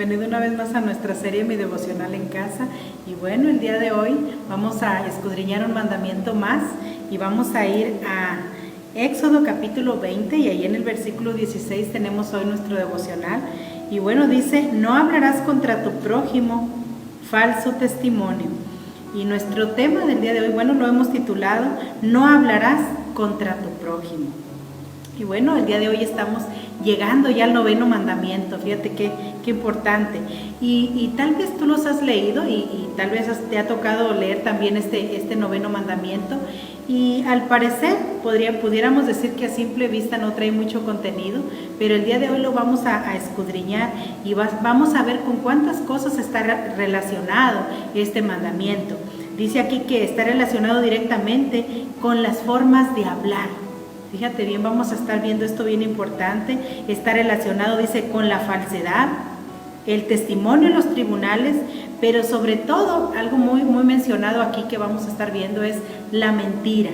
Bienvenido una vez más a nuestra serie Mi Devocional en Casa. Y bueno, el día de hoy vamos a escudriñar un mandamiento más y vamos a ir a Éxodo capítulo 20 y ahí en el versículo 16 tenemos hoy nuestro devocional. Y bueno, dice, no hablarás contra tu prójimo falso testimonio. Y nuestro tema del día de hoy, bueno, lo hemos titulado, no hablarás contra tu prójimo. Y bueno, el día de hoy estamos llegando ya al 9º mandamiento, fíjate qué importante. Y tal vez tú los has leído y tal vez te ha tocado leer también este 9º mandamiento. Y al parecer pudiéramos decir que a simple vista no trae mucho contenido, pero el día de hoy lo vamos a escudriñar y vamos a ver con cuántas cosas está relacionado este mandamiento. Dice aquí que está relacionado directamente con las formas de hablar. Fíjate bien, vamos a estar viendo esto bien importante. Está relacionado, dice, con la falsedad, el testimonio en los tribunales, pero sobre todo, algo muy mencionado aquí que vamos a estar viendo es la mentira.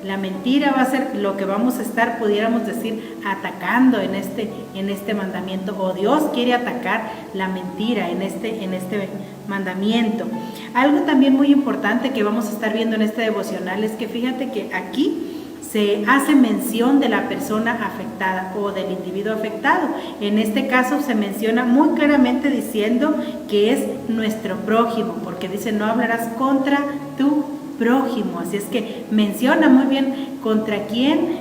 La mentira va a ser lo que vamos a estar, pudiéramos decir, atacando en este mandamiento, o Dios quiere atacar la mentira en este mandamiento. Algo también muy importante que vamos a estar viendo en este devocional es que fíjate que aquí se hace mención de la persona afectada o del individuo afectado. En este caso se menciona muy claramente diciendo que es nuestro prójimo, porque dice no hablarás contra tu prójimo. Así es que menciona muy bien contra quién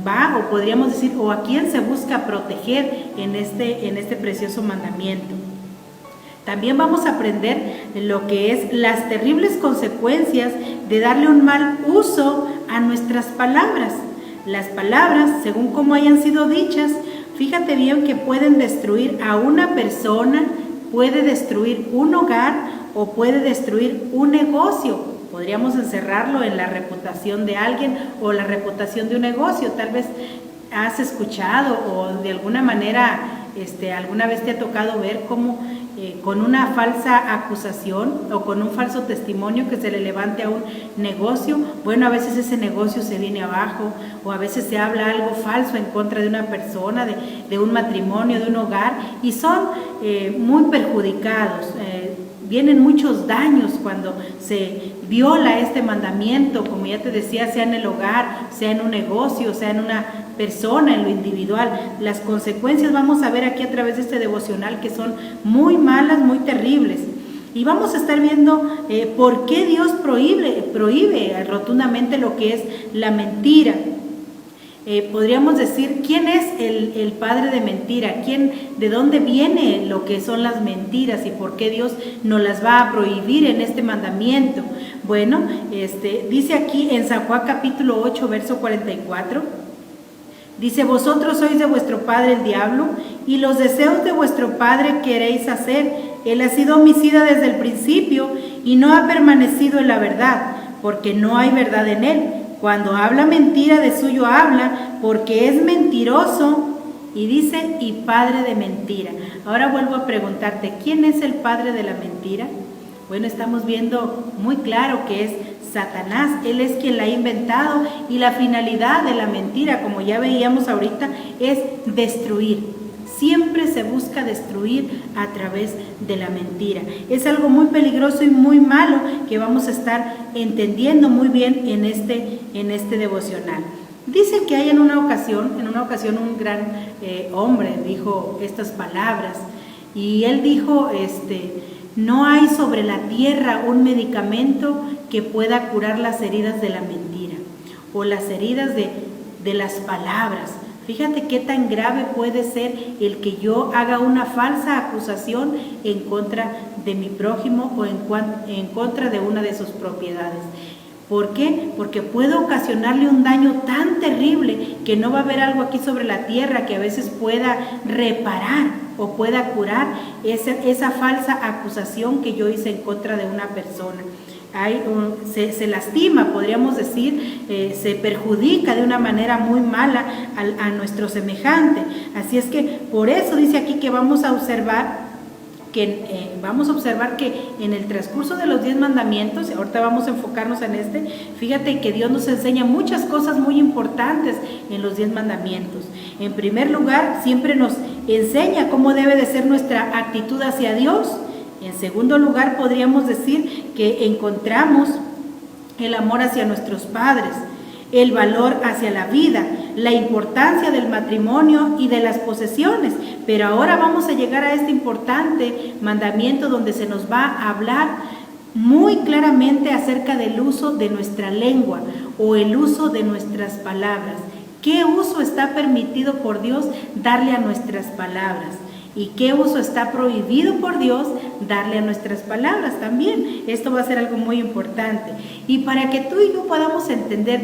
va, o podríamos decir, o a quién se busca proteger en este precioso mandamiento. También vamos a aprender lo que es las terribles consecuencias de darle un mal uso a nuestras palabras. Las palabras, según como hayan sido dichas, fíjate bien que pueden destruir a una persona, puede destruir un hogar o puede destruir un negocio. Podríamos encerrarlo en la reputación de alguien o la reputación de un negocio. Tal vez has escuchado o de alguna manera alguna vez te ha tocado ver cómo con una falsa acusación o con un falso testimonio que se le levante a un negocio, bueno, a veces ese negocio se viene abajo, o a veces se habla algo falso en contra de una persona, de un matrimonio, de un hogar, y son muy perjudicados. Vienen muchos daños cuando se viola este mandamiento, como ya te decía, sea en el hogar, sea en un negocio, sea en una persona, en lo individual. Las consecuencias vamos a ver aquí a través de este devocional que son muy malas, muy terribles. Y vamos a estar viendo por qué Dios prohíbe rotundamente lo que es la mentira. Podríamos decir, ¿quién es el padre de mentira? ¿De dónde viene lo que son las mentiras y por qué Dios nos las va a prohibir en este mandamiento? Bueno, dice aquí en San Juan capítulo 8, verso 44, dice, vosotros sois de vuestro padre el diablo, y los deseos de vuestro padre queréis hacer. Él ha sido homicida desde el principio y no ha permanecido en la verdad, porque no hay verdad en él. Cuando habla mentira, de suyo habla, porque es mentiroso, y dice, y padre de mentira. Ahora vuelvo a preguntarte, ¿quién es el padre de la mentira? Bueno, estamos viendo muy claro que es Satanás. Él es quien la ha inventado, y la finalidad de la mentira, como ya veíamos ahorita, es destruir. Siempre se busca destruir a través de la mentira. Es algo muy peligroso y muy malo que vamos a estar entendiendo muy bien en este devocional. Dicen que hay en una ocasión un gran hombre dijo estas palabras, y él dijo, no hay sobre la tierra un medicamento que pueda curar las heridas de la mentira o las heridas de las palabras. Fíjate qué tan grave puede ser el que yo haga una falsa acusación en contra de mi prójimo o en contra de una de sus propiedades. ¿Por qué? Porque puedo ocasionarle un daño tan terrible que no va a haber algo aquí sobre la tierra que a veces pueda reparar o pueda curar esa falsa acusación que yo hice en contra de una persona. Se lastima, podríamos decir, se perjudica de una manera muy mala a nuestro semejante. Así es que por eso dice aquí que vamos a observar que en el transcurso de los 10 mandamientos, ahorita vamos a enfocarnos en fíjate que Dios nos enseña muchas cosas muy importantes en los 10 mandamientos. En primer lugar, siempre nos enseña cómo debe de ser nuestra actitud hacia Dios. En segundo lugar, podríamos decir que encontramos el amor hacia nuestros padres, el valor hacia la vida, la importancia del matrimonio y de las posesiones. Pero ahora vamos a llegar a este importante mandamiento donde se nos va a hablar muy claramente acerca del uso de nuestra lengua o el uso de nuestras palabras. ¿Qué uso está permitido por Dios darle a nuestras palabras? ¿Y qué uso está prohibido por Dios darle a nuestras palabras también? Esto va a ser algo muy importante. Y para que tú y yo podamos entender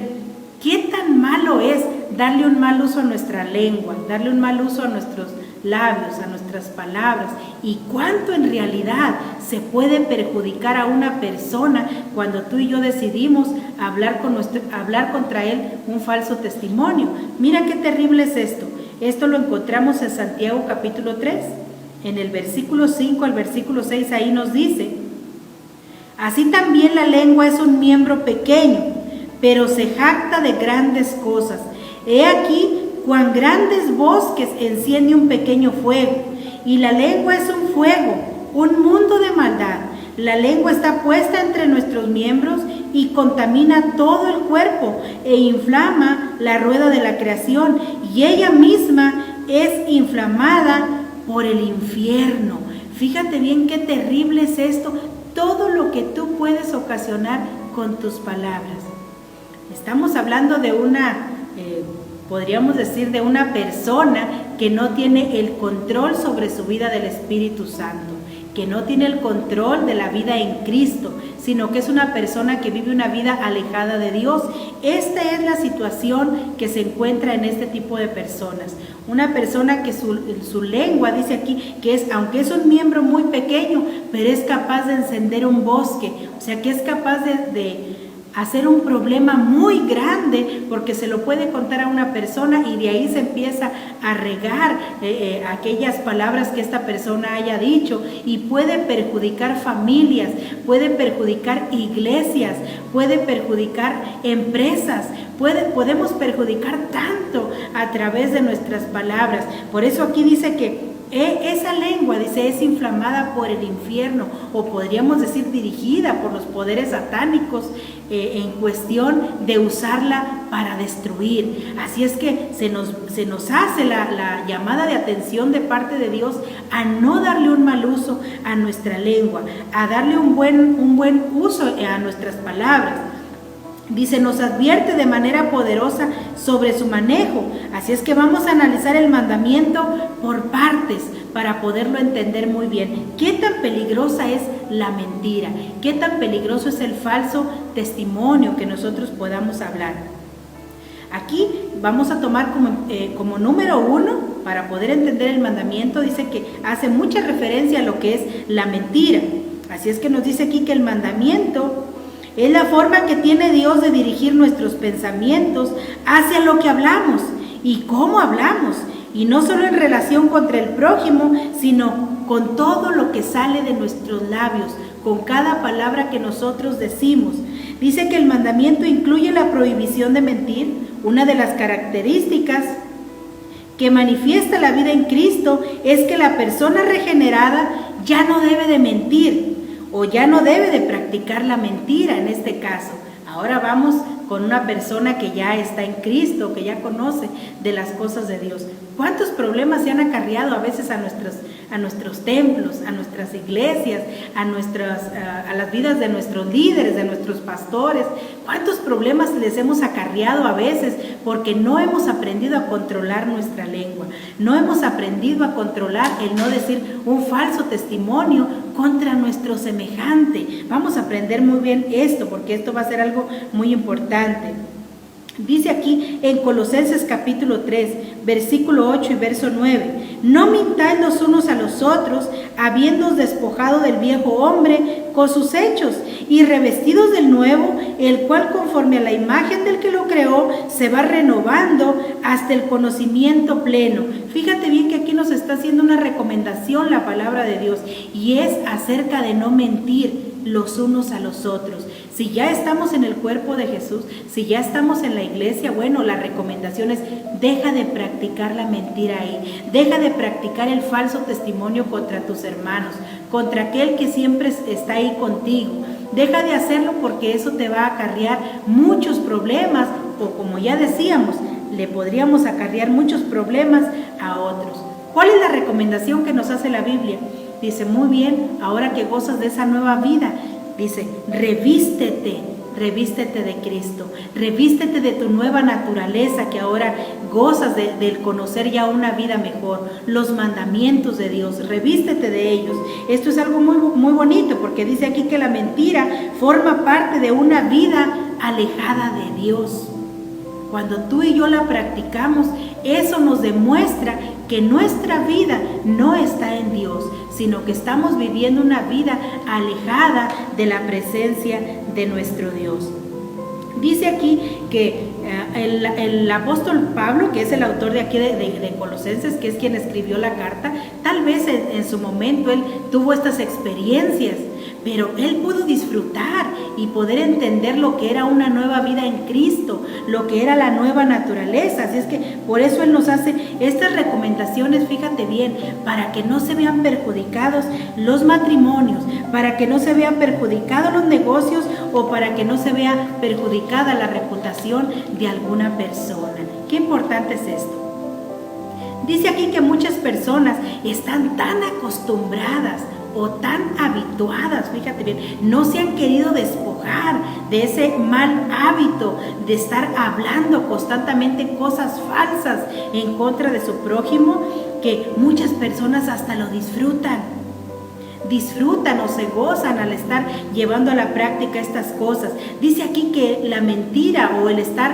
qué tan malo es darle un mal uso a nuestra lengua, darle un mal uso a nuestros labios, a nuestras palabras, y cuánto en realidad se puede perjudicar a una persona cuando tú y yo decidimos hablar contra él un falso testimonio. Mira qué terrible es esto. Esto lo encontramos en Santiago capítulo 3, en el versículo 5 al versículo 6, ahí nos dice: así también la lengua es un miembro pequeño, pero se jacta de grandes cosas. He aquí cuán grandes bosques enciende un pequeño fuego, y la lengua es un fuego, un mundo de maldad. La lengua está puesta entre nuestros miembros y contamina todo el cuerpo e inflama la rueda de la creación, y ella misma es inflamada por el infierno. Fíjate bien qué terrible es esto, todo lo que tú puedes ocasionar con tus palabras. Estamos hablando de podríamos decir, de una persona que no tiene el control sobre su vida del Espíritu Santo, que no tiene el control de la vida en Cristo, sino que es una persona que vive una vida alejada de Dios. Esta es la situación que se encuentra en este tipo de personas. Una persona que su lengua, dice aquí, que es, aunque es un miembro muy pequeño, pero es capaz de encender un bosque, o sea que es capaz de hacer un problema muy grande, porque se lo puede contar a una persona y de ahí se empieza a regar aquellas palabras que esta persona haya dicho, y puede perjudicar familias, puede perjudicar iglesias, puede perjudicar empresas, podemos perjudicar tanto a través de nuestras palabras. Por eso aquí dice que esa lengua, dice, es inflamada por el infierno, o podríamos decir dirigida por los poderes satánicos, en cuestión de usarla para destruir. Así es que se nos hace la llamada de atención de parte de Dios a no darle un mal uso a nuestra lengua, a darle un buen uso a nuestras palabras. Dice, nos advierte de manera poderosa sobre su manejo. Así es que vamos a analizar el mandamiento por partes para poderlo entender muy bien. ¿Qué tan peligrosa es la mentira? ¿Qué tan peligroso es el falso testimonio que nosotros podamos hablar? Aquí vamos a tomar como número 1, para poder entender el mandamiento, dice que hace mucha referencia a lo que es la mentira. Así es que nos dice aquí que el mandamiento es la forma que tiene Dios de dirigir nuestros pensamientos hacia lo que hablamos y cómo hablamos, y no solo en relación contra el prójimo, sino con todo lo que sale de nuestros labios, con cada palabra que nosotros decimos. Dice que el mandamiento incluye la prohibición de mentir. Una de las características que manifiesta la vida en Cristo es que la persona regenerada ya no debe de mentir, o ya no debe de practicar la mentira en este caso. Ahora vamos con una persona que ya está en Cristo, que ya conoce de las cosas de Dios. ¿Cuántos problemas se han acarreado a veces a nuestros templos, a nuestras iglesias, a las vidas de nuestros líderes, de nuestros pastores? ¿Cuántos problemas les hemos acarreado a veces porque no hemos aprendido a controlar nuestra lengua? No hemos aprendido a controlar el no decir un falso testimonio contra nuestro semejante. Vamos a aprender muy bien esto, porque esto va a ser algo muy importante. Dice aquí en Colosenses capítulo 3, versículo 8 y verso 9: no mintáis los unos a los otros, habiéndoos despojado del viejo hombre con sus hechos, y revestidos del nuevo, el cual conforme a la imagen del que lo creó, se va renovando hasta el conocimiento pleno. Fíjate bien que aquí nos está haciendo una recomendación la palabra de Dios, y es acerca de no mentir los unos a los otros. Si ya estamos en el cuerpo de Jesús, si ya estamos en la iglesia, bueno, la recomendación es: deja de practicar la mentira ahí, deja de practicar el falso testimonio contra tus hermanos, contra aquel que siempre está ahí contigo. Deja de hacerlo, porque eso te va a acarrear muchos problemas, o como ya decíamos, le podríamos acarrear muchos problemas a otros. ¿Cuál es la recomendación que nos hace la Biblia? Dice: muy bien, ahora que gozas de esa nueva vida, dice: revístete de Cristo, revístete de tu nueva naturaleza, que ahora gozas de conocer ya una vida mejor, los mandamientos de Dios, revístete de ellos. Esto es algo muy, muy bonito, porque dice aquí que la mentira forma parte de una vida alejada de Dios. Cuando tú y yo la practicamos, eso nos demuestra que nuestra vida no está en Dios, sino que estamos viviendo una vida alejada de la presencia de nuestro Dios. Dice aquí que el apóstol Pablo, que es el autor de aquí de Colosenses, que es quien escribió la carta, tal vez en su momento él tuvo estas experiencias, pero él pudo disfrutar y poder entender lo que era una nueva vida en Cristo, lo que era la nueva naturaleza. Así es que por eso él nos hace estas recomendaciones, fíjate bien, para que no se vean perjudicados los matrimonios, para que no se vean perjudicados los negocios, o para que no se vea perjudicada la reputación de alguna persona. Qué importante es esto. Dice aquí que muchas personas están tan acostumbradas o tan habituadas, fíjate bien, no se han querido despojar de ese mal hábito de estar hablando constantemente cosas falsas en contra de su prójimo, que muchas personas hasta lo disfrutan o se gozan al estar llevando a la práctica estas cosas. Dice aquí que la mentira o el estar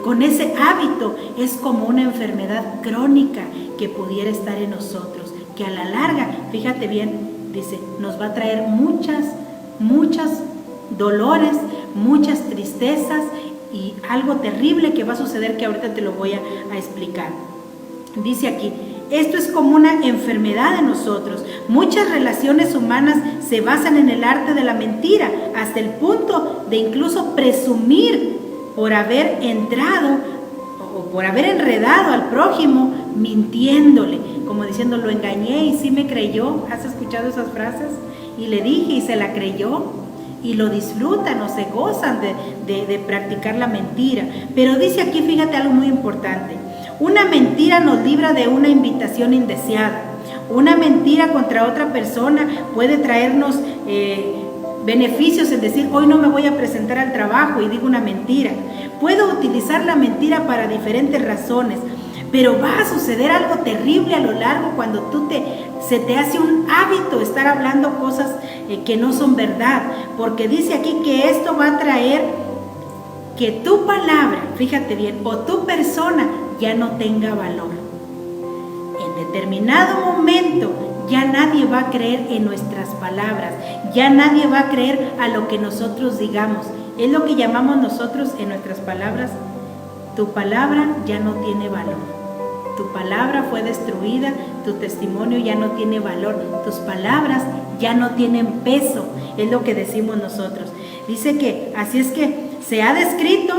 con ese hábito es como una enfermedad crónica que pudiera estar en nosotros, que a la larga, fíjate bien, dice, nos va a traer muchas dolores, muchas tristezas y algo terrible que va a suceder, que ahorita te lo voy a explicar. Dice aquí: esto es como una enfermedad de nosotros. Muchas relaciones humanas se basan en el arte de la mentira, hasta el punto de incluso presumir por haber entrado o por haber enredado al prójimo mintiéndole, como diciendo: lo engañé y sí me creyó. ¿Has escuchado esas frases? Y le dije y se la creyó, y lo disfrutan o se gozan de practicar la mentira. Pero dice aquí, fíjate algo muy importante: una mentira nos libra de una invitación indeseada. Una mentira contra otra persona puede traernos beneficios, es decir, hoy no me voy a presentar al trabajo y digo una mentira. Puedo utilizar la mentira para diferentes razones, pero va a suceder algo terrible a lo largo cuando se te hace un hábito estar hablando cosas que no son verdad, porque dice aquí que esto va a traer que tu palabra, fíjate bien, o tu persona ya no tenga valor. En determinado momento ya nadie va a creer en nuestras palabras, ya nadie va a creer a lo que nosotros digamos. Es lo que llamamos nosotros en nuestras palabras: tu palabra ya no tiene valor. Tu palabra fue destruida, tu testimonio ya no tiene valor, tus palabras ya no tienen peso, es lo que decimos nosotros. Dice que así es que se ha descrito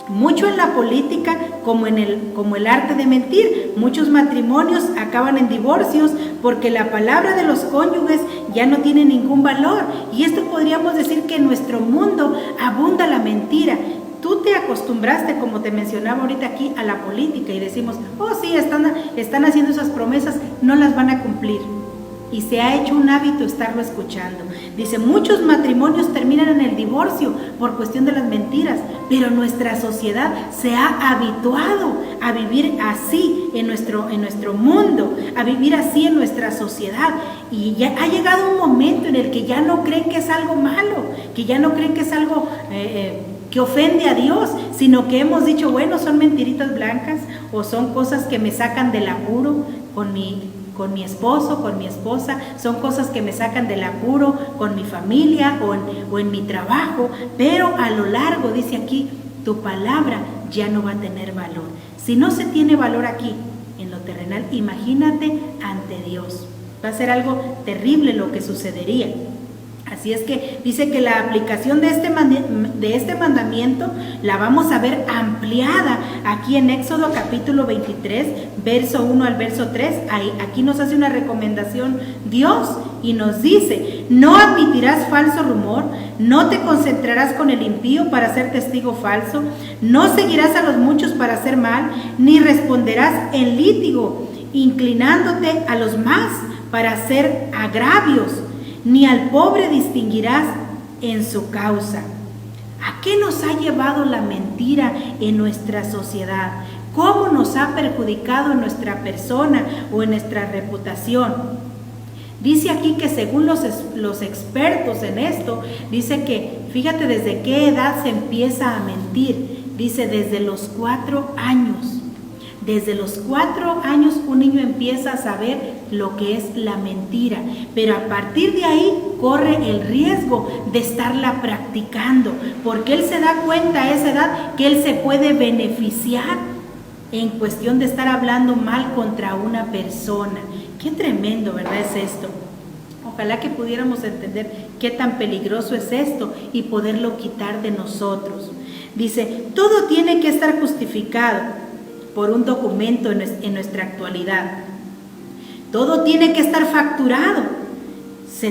mucho en la política como el arte de mentir. Muchos matrimonios acaban en divorcios porque la palabra de los cónyuges ya no tiene ningún valor. Y esto podríamos decir que en nuestro mundo abunda la mentira. Tú te acostumbraste, como te mencionaba ahorita aquí, a la política y decimos: oh sí, están haciendo esas promesas, no las van a cumplir. Y se ha hecho un hábito estarlo escuchando. Dice: muchos matrimonios terminan en el divorcio por cuestión de las mentiras, pero nuestra sociedad se ha habituado a vivir así en nuestro mundo, a vivir así en nuestra sociedad. Y ya ha llegado un momento en el que ya no creen que es algo malo, que ya no creen que es algo que ofende a Dios, sino que hemos dicho: bueno, son mentiritas blancas, o son cosas que me sacan del apuro con mi esposo, con mi esposa, son cosas que me sacan del apuro con mi familia o en mi trabajo. Pero a lo largo, dice aquí, tu palabra ya no va a tener valor. Si no se tiene valor aquí en lo terrenal, imagínate ante Dios. Va a ser algo terrible lo que sucedería. Así es que dice que la aplicación de este mandamiento la vamos a ver ampliada aquí en Éxodo capítulo 23, verso 1 al verso 3. Aquí nos hace una recomendación Dios y nos dice: no admitirás falso rumor, no te concentrarás con el impío para ser testigo falso, no seguirás a los muchos para hacer mal, ni responderás en lítigo, inclinándote a los más para hacer agravios, ni al pobre distinguirás en su causa. ¿A qué nos ha llevado la mentira en nuestra sociedad? ¿Cómo nos ha perjudicado en nuestra persona o en nuestra reputación? Dice aquí que según los expertos en esto, dice que, fíjate desde qué edad se empieza a mentir. Dice desde los 4 años. Desde los 4 años un niño empieza a saber lo que es la mentira, pero a partir de ahí corre el riesgo de estarla practicando, porque él se da cuenta a esa edad que él se puede beneficiar en cuestión de estar hablando mal contra una persona. Qué tremendo, ¿verdad? Es esto. Ojalá que pudiéramos entender qué tan peligroso es esto y poderlo quitar de nosotros. Dice, todo tiene que estar justificado por un documento en nuestra actualidad. Todo tiene que estar facturado. Se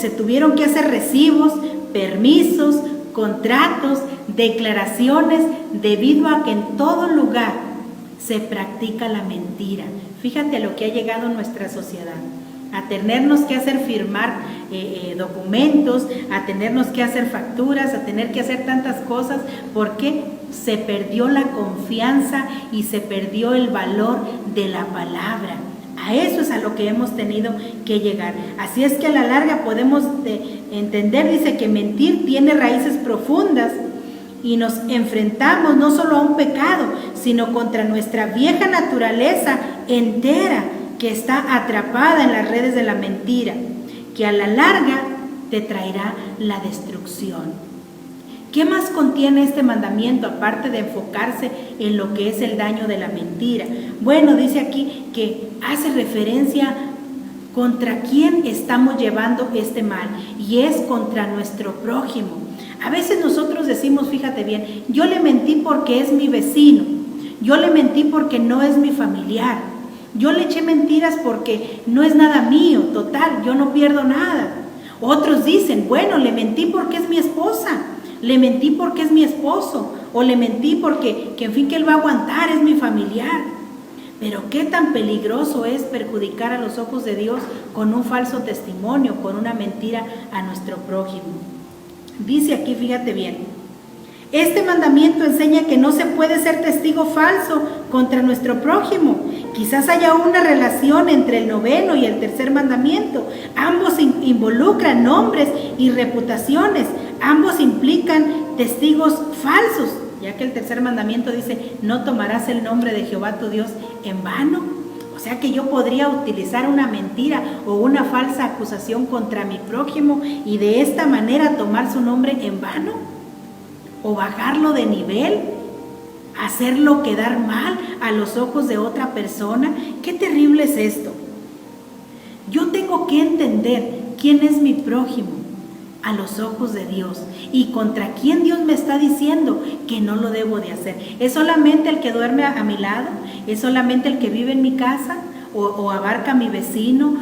tuvieron que hacer recibos, permisos, contratos, declaraciones, debido a que en todo lugar se practica la mentira. Fíjate a lo que ha llegado nuestra sociedad, a tenernos que hacer firmar documentos, a tenernos que hacer facturas, a tener que hacer tantas cosas, porque se perdió la confianza y se perdió el valor de la palabra. A eso es a lo que hemos tenido que llegar. Así es que a la larga podemos entender, dice que mentir tiene raíces profundas y nos enfrentamos no solo a un pecado, sino contra nuestra vieja naturaleza entera que está atrapada en las redes de la mentira, que a la larga te traerá la destrucción. ¿Qué más contiene este mandamiento aparte de enfocarse en lo que es el daño de la mentira? Bueno, dice aquí que hace referencia contra quién estamos llevando este mal, y es contra nuestro prójimo. A veces nosotros decimos, fíjate bien, yo le mentí porque es mi vecino, yo le mentí porque no es mi familiar, yo le eché mentiras porque no es nada mío, total, yo no pierdo nada. Otros dicen, bueno, le mentí porque es mi esposa, le mentí porque es mi esposo, o le mentí porque, que en fin, que él va a aguantar, es mi familiar. Pero qué tan peligroso es perjudicar a los ojos de Dios con un falso testimonio, con una mentira a nuestro prójimo. Dice aquí, fíjate bien, este mandamiento enseña que no se puede ser testigo falso contra nuestro prójimo. Quizás haya una relación entre el 9º y el 3er mandamiento. Ambos involucran nombres y reputaciones. Ambos implican testigos falsos, ya que el 3er mandamiento dice, no tomarás el nombre de Jehová tu Dios en vano. O sea que yo podría utilizar una mentira o una falsa acusación contra mi prójimo y de esta manera tomar su nombre en vano, o bajarlo de nivel, hacerlo quedar mal a los ojos de otra persona. Qué terrible es esto. Yo tengo que entender quién es mi prójimo a los ojos de Dios y contra quién Dios me está diciendo que no lo debo de hacer. ¿Es solamente el que duerme a mi lado? ¿Es solamente el que vive en mi casa? ¿O abarca a mi vecino?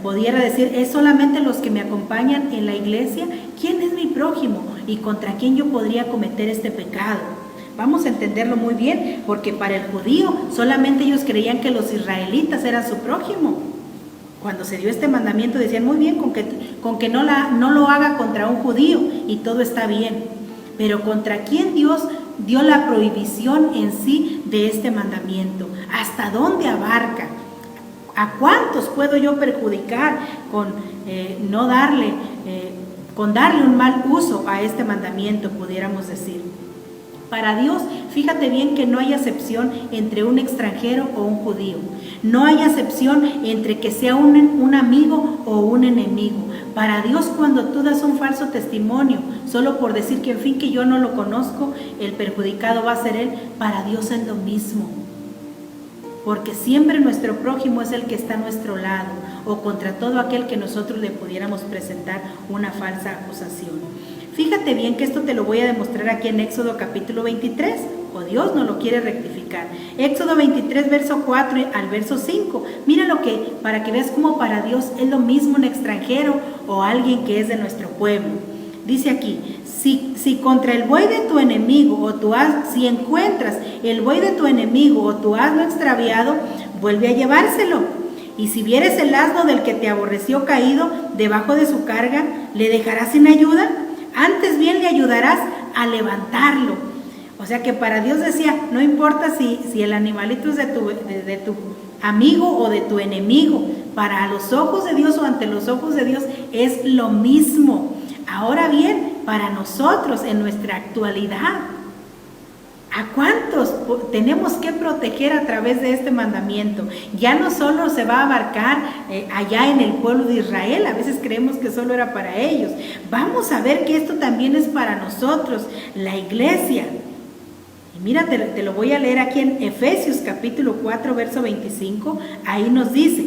Pudiera decir, ¿es solamente los que me acompañan en la iglesia? ¿Quién es mi prójimo y contra quién yo podría cometer este pecado? Vamos a entenderlo muy bien, porque para el judío solamente ellos creían que los israelitas eran su prójimo. Cuando se dio este mandamiento decían, muy bien, con que no lo haga contra un judío y todo está bien. Pero ¿contra quién Dios dio la prohibición en sí de este mandamiento? ¿Hasta dónde abarca? ¿A cuántos puedo yo perjudicar con darle un mal uso a este mandamiento, pudiéramos decir? Para Dios, fíjate bien que no hay acepción entre un extranjero o un judío. No hay acepción entre que sea un amigo o un enemigo. Para Dios, cuando tú das un falso testimonio, solo por decir que en fin que yo no lo conozco, el perjudicado va a ser él, para Dios es lo mismo. Porque siempre nuestro prójimo es el que está a nuestro lado. o contra todo aquel que nosotros le pudiéramos presentar una falsa acusación. Fíjate bien que esto te lo voy a demostrar aquí en Éxodo capítulo 23, o Dios no lo quiere rectificar. Éxodo 23, verso 4 al verso 5. Mira lo que, para que veas cómo para Dios es lo mismo un extranjero o alguien que es de nuestro pueblo. Dice aquí, si contra el buey de tu enemigo o tu asno, si encuentras el buey de tu enemigo o tu asno extraviado, vuelve a llevárselo. Y si vieres el asno del que te aborreció caído debajo de su carga, ¿le dejarás sin ayuda? Antes bien le ayudarás a levantarlo. O sea que para Dios decía, no importa si el animalito es de tu amigo o de tu enemigo, para los ojos de Dios o ante los ojos de Dios es lo mismo. Ahora bien, para nosotros en nuestra actualidad, ¿a cuántos tenemos que proteger a través de este mandamiento? Ya no solo se va a abarcar allá en el pueblo de Israel, a veces creemos que solo era para ellos. Vamos a ver que esto también es para nosotros, la iglesia. Y mira, te lo voy a leer aquí en Efesios capítulo 4, verso 25, ahí nos dice,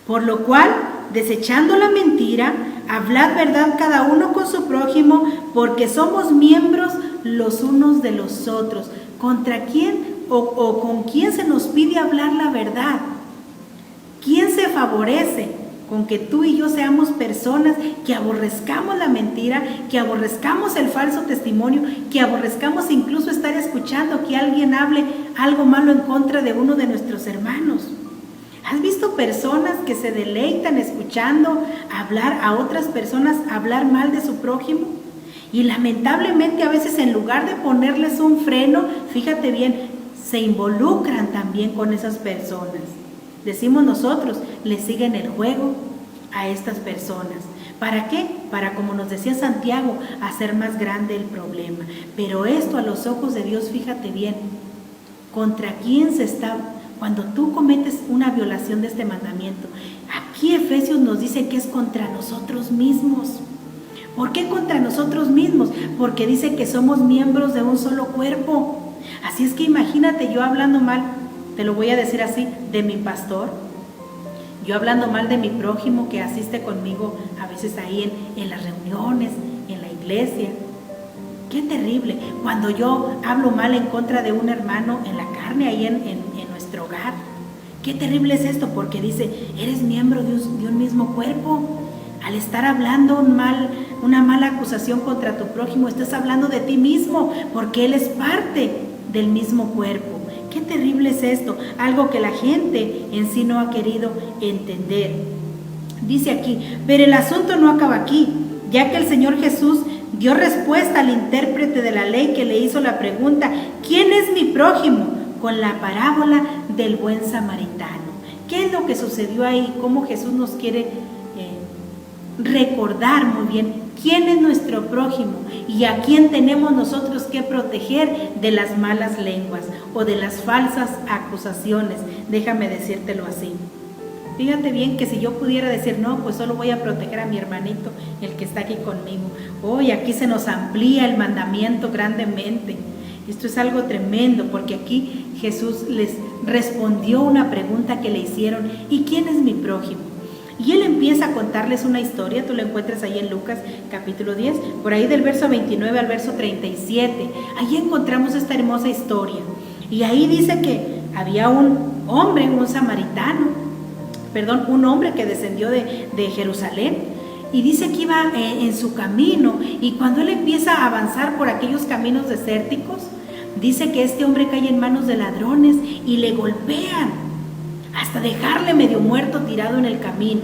por lo cual, desechando la mentira, hablad verdad cada uno con su prójimo, porque somos miembros los unos de los otros. ¿Contra quién o con quién se nos pide hablar la verdad? ¿Quién se favorece con que tú y yo seamos personas que aborrezcamos la mentira, que aborrezcamos el falso testimonio, que aborrezcamos incluso estar escuchando que alguien hable algo malo en contra de uno de nuestros hermanos? ¿Has visto personas que se deleitan escuchando hablar a otras personas, hablar mal de su prójimo? Y lamentablemente a veces en lugar de ponerles un freno, fíjate bien, se involucran también con esas personas. Decimos nosotros, le siguen el juego a estas personas. ¿Para qué? Para, como nos decía Santiago, hacer más grande el problema. Pero esto a los ojos de Dios, fíjate bien, ¿contra quién se está? Cuando tú cometes una violación de este mandamiento, aquí Efesios nos dice que es contra nosotros mismos. ¿Por qué contra nosotros mismos? Porque dice que somos miembros de un solo cuerpo. Así es que imagínate yo hablando mal, te lo voy a decir así, de mi pastor, yo hablando mal de mi prójimo que asiste conmigo a veces ahí en las reuniones, en la iglesia. Qué terrible, cuando yo hablo mal en contra de un hermano en la carne, ahí en nuestro hogar. Qué terrible es esto, porque dice, eres miembro de un mismo cuerpo. Al estar hablando una mala acusación contra tu prójimo, estás hablando de ti mismo, porque él es parte del mismo cuerpo. Qué terrible es esto, algo que la gente en sí no ha querido entender. Dice aquí, pero el asunto no acaba aquí, ya que el Señor Jesús dio respuesta al intérprete de la ley que le hizo la pregunta, ¿quién es mi prójimo?, con la parábola del buen samaritano. ¿Qué es lo que sucedió ahí? ¿Cómo Jesús nos quiere recordar muy bien quién es nuestro prójimo y a quién tenemos nosotros que proteger de las malas lenguas o de las falsas acusaciones? Déjame decírtelo así. Fíjate bien que si yo pudiera decir, no, pues solo voy a proteger a mi hermanito, el que está aquí conmigo. Hoy aquí se nos amplía el mandamiento grandemente. Esto es algo tremendo, porque aquí Jesús les respondió una pregunta que le hicieron, ¿y quién es mi prójimo? Y él empieza a contarles una historia, tú lo encuentras ahí en Lucas capítulo 10, por ahí del verso 29 al verso 37. Ahí encontramos esta hermosa historia. Y ahí dice que había un hombre, un hombre que descendió de Jerusalén. Y dice que iba en su camino, y cuando él empieza a avanzar por aquellos caminos desérticos, dice que este hombre cae en manos de ladrones y le golpean hasta dejarle medio muerto tirado en el camino.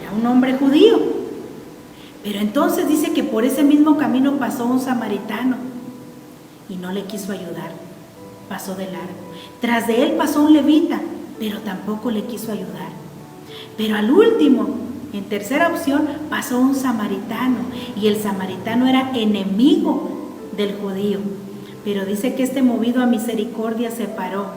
Era un hombre judío. Pero entonces dice que por ese mismo camino pasó un samaritano y no le quiso ayudar, pasó de largo. Tras de él pasó un levita, pero tampoco le quiso ayudar. Pero al último, en tercera opción, pasó un samaritano, y el samaritano era enemigo del judío. Pero dice que este, movido a misericordia, se paró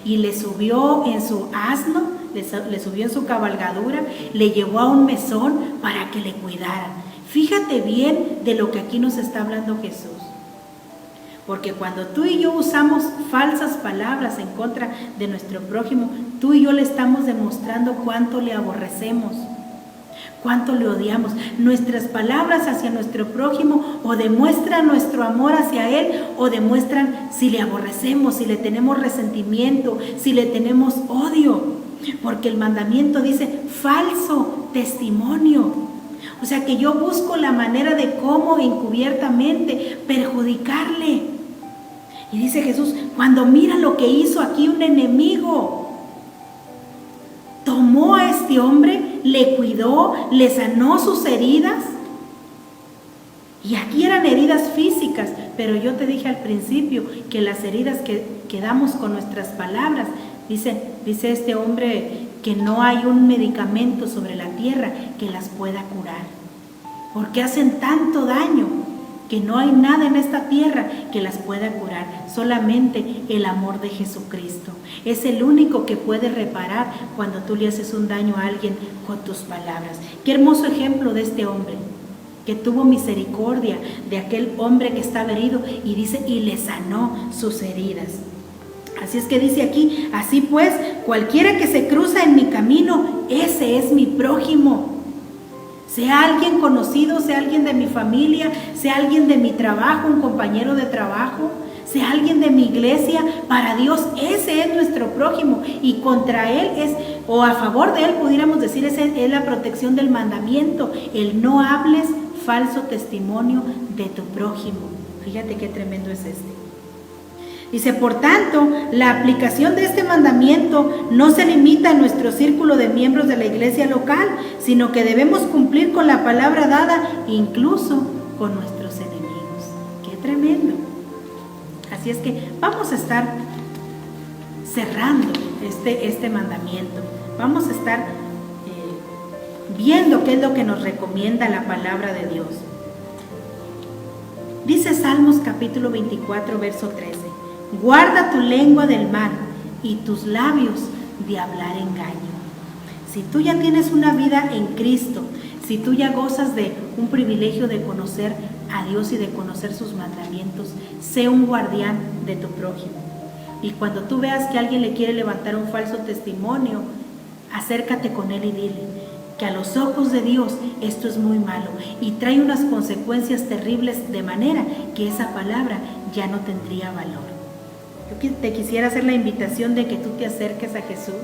y le subió en su asno, le subió en su cabalgadura, le llevó a un mesón para que le cuidara. Fíjate bien de lo que aquí nos está hablando Jesús. Porque cuando tú y yo usamos falsas palabras en contra de nuestro prójimo, tú y yo le estamos demostrando cuánto le aborrecemos, cuánto le odiamos. Nuestras palabras hacia nuestro prójimo o demuestran nuestro amor hacia él o demuestran si le aborrecemos, si le tenemos resentimiento, si le tenemos odio. Porque el mandamiento dice falso testimonio. O sea que yo busco la manera de cómo encubiertamente perjudicarle. Y dice Jesús, cuando mira lo que hizo aquí un enemigo, tomó a este hombre, le cuidó, le sanó sus heridas. Y aquí eran heridas físicas, pero yo te dije al principio que las heridas que damos con nuestras palabras, dice este hombre que no hay un medicamento sobre la tierra que las pueda curar, porque hacen tanto daño que no hay nada en esta tierra que las pueda curar. Solamente el amor de Jesucristo es el único que puede reparar cuando tú le haces un daño a alguien con tus palabras. Qué hermoso ejemplo de este hombre que tuvo misericordia de aquel hombre que estaba herido, y dice, y le sanó sus heridas. Así es que dice aquí, así pues, cualquiera que se cruza en mi camino, ese es mi prójimo. Sea alguien conocido, sea alguien de mi familia, sea alguien de mi trabajo, un compañero de trabajo, sea alguien de mi iglesia, para Dios ese es nuestro prójimo, y contra él es, o a favor de él pudiéramos decir, es la protección del mandamiento, el no hables falso testimonio de tu prójimo. Fíjate qué tremendo es este. Dice, por tanto, la aplicación de este mandamiento no se limita a nuestro círculo de miembros de la iglesia local, sino que debemos cumplir con la palabra dada, incluso con nuestros enemigos. ¡Qué tremendo! Así es que vamos a estar cerrando este mandamiento. Vamos a estar viendo qué es lo que nos recomienda la palabra de Dios. Dice Salmos capítulo 24, verso 13. Guarda tu lengua del mal y tus labios de hablar engaño. Si tú ya tienes una vida en Cristo, si tú ya gozas de un privilegio de conocer a Dios y de conocer sus mandamientos, sé un guardián de tu prójimo. Y cuando tú veas que alguien le quiere levantar un falso testimonio, acércate con él y dile que a los ojos de Dios esto es muy malo y trae unas consecuencias terribles, de manera que esa palabra ya no tendría valor. Yo te quisiera hacer la invitación de que tú te acerques a Jesús,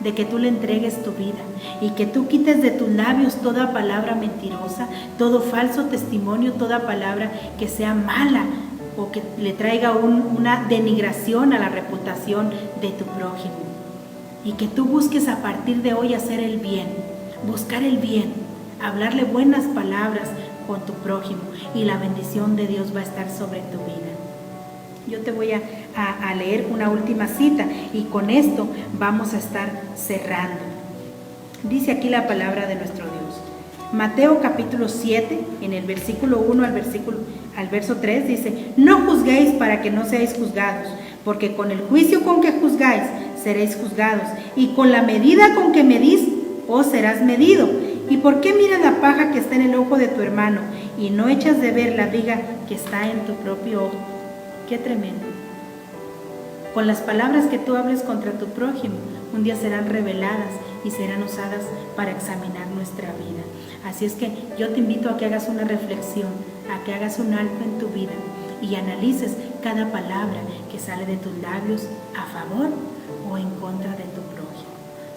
de que tú le entregues tu vida y que tú quites de tus labios toda palabra mentirosa, todo falso testimonio, toda palabra que sea mala o que le traiga una denigración a la reputación de tu prójimo. Y que tú busques a partir de hoy hacer el bien, buscar el bien, hablarle buenas palabras con tu prójimo, y la bendición de Dios va a estar sobre tu vida. Yo te voy a leer una última cita y con esto vamos a estar cerrando. Dice aquí la palabra de nuestro Dios. Mateo capítulo 7, en el versículo 1 al verso 3 dice: no juzguéis para que no seáis juzgados, porque con el juicio con que juzgáis seréis juzgados, y con la medida con que medís os serás medido. ¿Y por qué miras la paja que está en el ojo de tu hermano y no echas de ver la viga que está en tu propio ojo? ¡Qué tremendo! Con las palabras que tú hables contra tu prójimo, un día serán reveladas y serán usadas para examinar nuestra vida. Así es que yo te invito a que hagas una reflexión, a que hagas un alto en tu vida y analices cada palabra que sale de tus labios a favor o en contra de tu prójimo.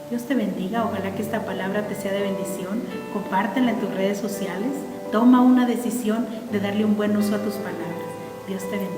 Dios te bendiga, ojalá que esta palabra te sea de bendición. Compártela en tus redes sociales, toma una decisión de darle un buen uso a tus palabras. Dios te bendiga.